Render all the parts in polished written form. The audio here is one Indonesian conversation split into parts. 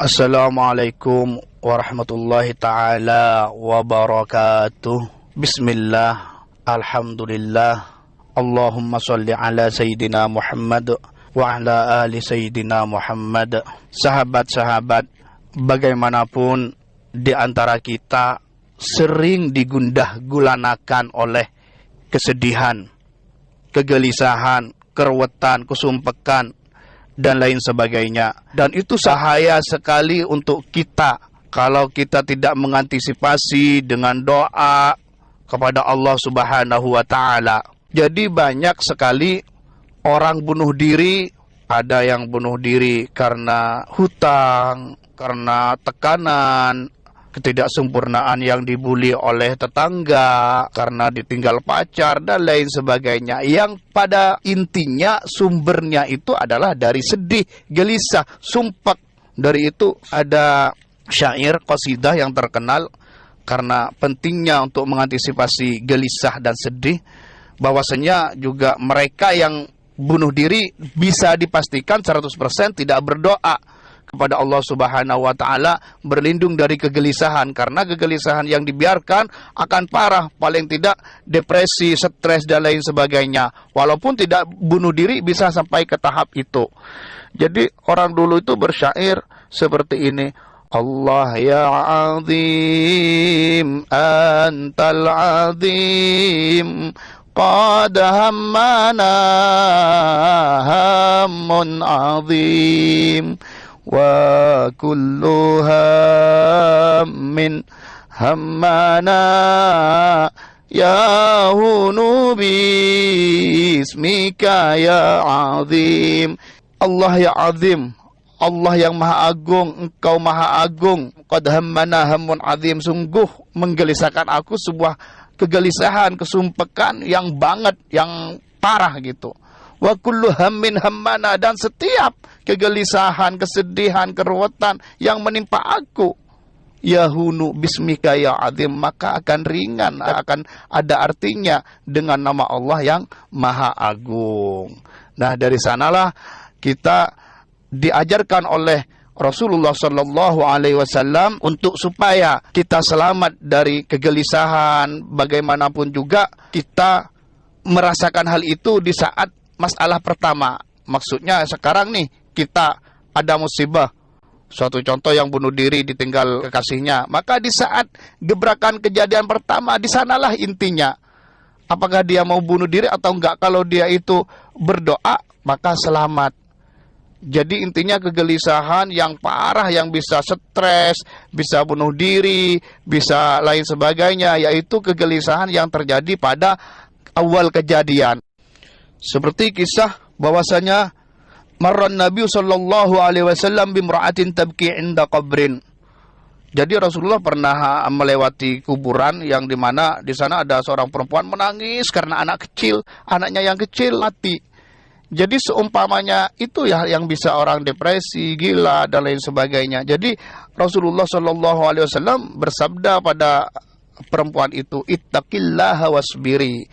Assalamualaikum warahmatullahi ta'ala wabarakatuh. Bismillah, alhamdulillah, Allahumma salli ala Sayyidina Muhammad wa ala ali Sayyidina Muhammad. Sahabat-sahabat, bagaimanapun di antara kita sering digundah gulanakan oleh kesedihan, kegelisahan, kerewetan, kesumpekan, dan lain sebagainya. Dan itu bahaya sekali untuk kita kalau kita tidak mengantisipasi dengan doa kepada Allah Subhanahu wa Ta'ala. Jadi banyak sekali orang bunuh diri. Ada yang bunuh diri karena hutang, karena tekanan, ketidaksempurnaan yang dibuli oleh tetangga, karena ditinggal pacar, dan lain sebagainya. Yang pada intinya sumbernya itu adalah dari sedih, gelisah, sumpek. Dari itu ada syair qasidah yang terkenal karena pentingnya untuk mengantisipasi gelisah dan sedih, bahwasanya juga mereka yang bunuh diri bisa dipastikan 100% tidak berdoa kepada Allah Subhanahu wa Ta'ala, berlindung dari kegelisahan, karena kegelisahan yang dibiarkan akan parah, paling tidak depresi, stres, dan lain sebagainya. Walaupun tidak bunuh diri bisa sampai ke tahap itu. Jadi orang dulu itu bersyair seperti ini: Allah ya azim antal azim qad hammana hammun azim wa kullu hammin hammana ya hunu bismika ya azim. Allah ya azim, Allah yang maha agung, engkau maha agung. Qad hammana hammun azim, sungguh menggelisahkan aku sebuah kegelisahan, kesumpekan yang banget, yang parah gitu. Wa kullu hammin hammana, dan setiap kegelisahan, kesedihan, kerewetan yang menimpa aku, yahunu bismika ya azim, maka akan ringan, akan ada artinya dengan nama Allah yang maha agung. Nah, dari sanalah kita diajarkan oleh Rasulullah Sallallahu Alaihi Wasallam untuk supaya kita selamat dari kegelisahan. Bagaimanapun juga kita merasakan hal itu di saat masalah pertama. Maksudnya sekarang nih kita ada musibah, suatu contoh yang bunuh diri ditinggal kekasihnya, maka di saat gebrakan kejadian pertama, di sanalah intinya apakah dia mau bunuh diri atau enggak. Kalau dia itu berdoa maka selamat. Jadi intinya kegelisahan yang parah yang bisa stres, bisa bunuh diri, bisa lain sebagainya, yaitu kegelisahan yang terjadi pada awal kejadian. Seperti kisah bahwasanya marran Nabi sallallahu alaihi wasallam bimra'atin tabki 'inda qabrin. Jadi Rasulullah pernah melewati kuburan yang dimana di sana ada seorang perempuan menangis karena anak kecil, anaknya yang kecil mati. Jadi seumpamanya itu ya yang bisa orang depresi, gila, dan lain sebagainya. Jadi Rasulullah Shallallahu Alaihi Wasallam bersabda pada perempuan itu, ittaqillaha wasbiri,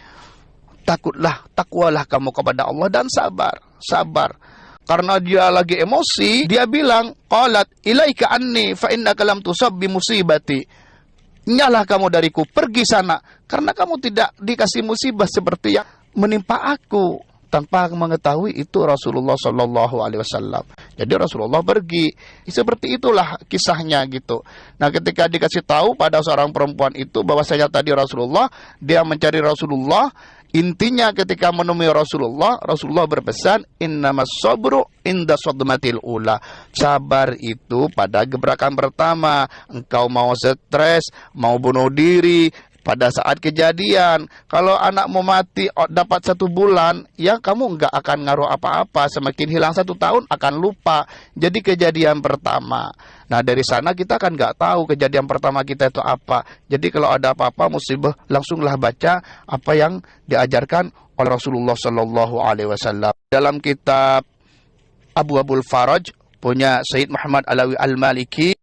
takutlah, takwalah kamu kepada Allah dan sabar, sabar. Karena dia lagi emosi, dia bilang, qalat ilaika anni fa innaka lam tusab bi musibati. Nyalah kamu dariku, pergi sana, karena kamu tidak dikasih musibah seperti yang menimpa aku. Tanpa mengetahui itu Rasulullah Shallallahu Alaihi Wasallam. Jadi Rasulullah pergi. Seperti itulah kisahnya gitu. Nah, ketika dikasih tahu pada seorang perempuan itu bahwasanya tadi Rasulullah, dia mencari Rasulullah. Intinya ketika menemui Rasulullah, Rasulullah berpesan, innamas sabru inda sadmatil ula. Sabar itu pada gebrakan pertama. Engkau mau stres, mau bunuh diri, pada saat kejadian. Kalau anakmu mati dapat 1 bulan, ya kamu nggak akan ngaruh apa-apa. Semakin hilang 1 tahun akan lupa. Jadi kejadian pertama. Nah, dari sana kita kan nggak tahu kejadian pertama kita itu apa. Jadi kalau ada apa-apa musibah, langsunglah baca apa yang diajarkan oleh Rasulullah Sallallahu Alaihi Wasallam. Dalam kitab Abwaabul Faraj punya Sayyid Muhammad Alawi Al-Maliki,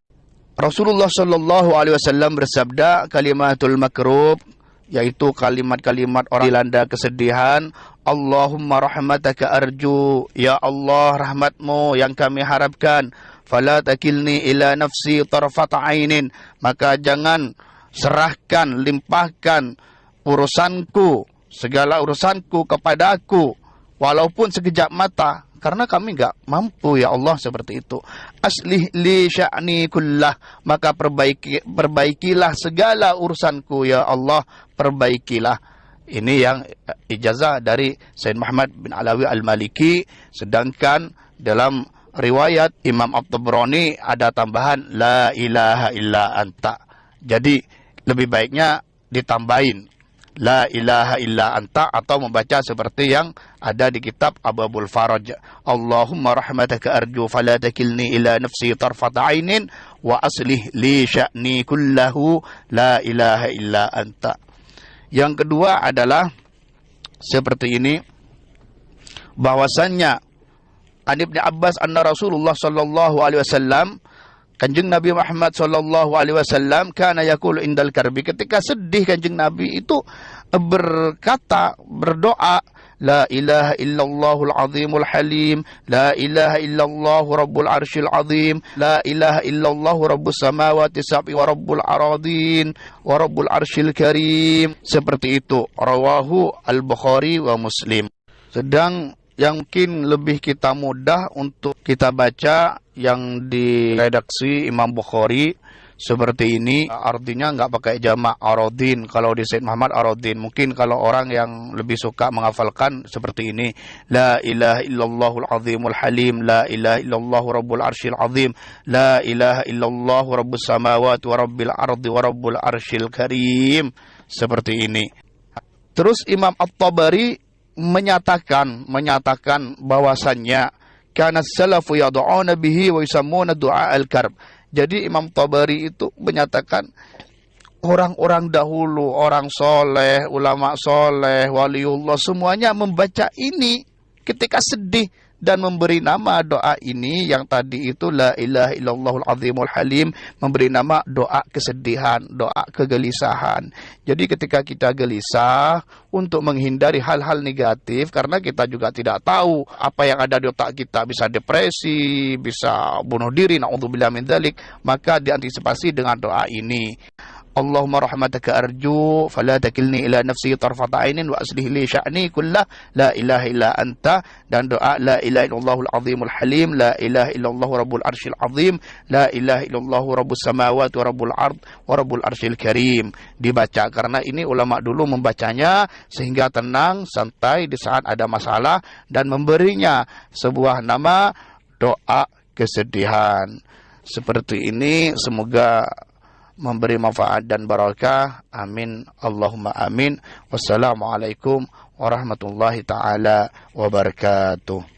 Rasulullah Shallallahu Alaihi Wasallam bersabda, kalimatul makrub, yaitu kalimat-kalimat orang dilanda kesedihan. Allahumma rahmataka arju, ya Allah rahmatmu yang kami harapkan. fala takilni ila nafsi tarfata ainin, maka jangan serahkan, limpahkan urusanku, segala urusanku kepadaku walaupun sekejap mata, karena kami enggak mampu ya Allah seperti itu. Aslih li sya'ni kullah, maka perbaikilah segala urusanku ya Allah, perbaikilah. Ini yang ijazah dari Sayyid Muhammad bin Alawi Al-Maliki. Sedangkan dalam riwayat Imam At-Tabrani ada tambahan la ilaha illa anta. Jadi lebih baiknya ditambahin la ilaha illa anta, atau membaca seperti yang ada di kitab Abwabul Faraj. Allahumma rahmataka arju fala takilni ila nafsi tarfata ainin wa aslih li sya'ni kullahu la ilaha illa anta. Yang kedua adalah seperti ini, bahwasannya an Ibnu Abbas anna Rasulullah sallallahu alaihi wasallam, Kanjeng Nabi Muhammad sallallahu alaihi wasallam, kana yaqulu indal karbi, ketika sedih Kanjeng Nabi itu berkata, berdoa, la ilaha illallahul azimul halim, la ilaha illallah rabbul arsyil azim, la ilaha illallah rabbus samawati sab'i wa rabbul aradin wa rabbul arsyil karim. Seperti itu rawahu al-Bukhari wa Muslim. Sedang yang mungkin lebih kita mudah untuk kita baca yang diredaksi Imam Bukhari seperti ini, artinya nggak pakai jamak aradin. Kalau di Sayyid Muhammad aradin, mungkin kalau orang yang lebih suka menghafalkan seperti ini, la ilaha illallahul azimul halim, la ilaha illallahu rabbul arsyil azim, la ilaha illallahu rabbus samawati wa rabbil ardi wa rabbul arsyil karim. Seperti ini. Terus Imam At-Tabari menyatakan bahwasannya kana salafu yad'una bihi wa yusammuna du'a al-karb. Jadi Imam Tabari itu menyatakan orang-orang dahulu, orang soleh, ulama soleh, waliullah, semuanya membaca ini ketika sedih dan memberi nama doa ini yang tadi itu la ilaha illallahul azimul halim, memberi nama doa kesedihan, doa kegelisahan. Jadi ketika kita gelisah untuk menghindari hal-hal negatif, karena kita juga tidak tahu apa yang ada di otak kita, bisa depresi, bisa bunuh diri, naudzubillah min dzalik, maka diantisipasi dengan doa ini. Allahumma rahmataka arju fala takilni ila nafsi tarfata ainin wa aslih li sya'ni kullah la ilaha illa anta, dan doa la ilaha illallahul azimul halim, la ilaha illallah rabbul arsyil azim, la ilaha illallah rabbus samawati wa rabbul ard wa rabbul arsyil karim dibaca. Karena ini ulama dulu membacanya sehingga tenang, santai di saat ada masalah, dan memberinya sebuah nama doa kesedihan. Seperti ini, semoga memberi manfaat dan barakah. Amin. Allahumma amin. Wassalamualaikum warahmatullahi ta'ala wabarakatuh.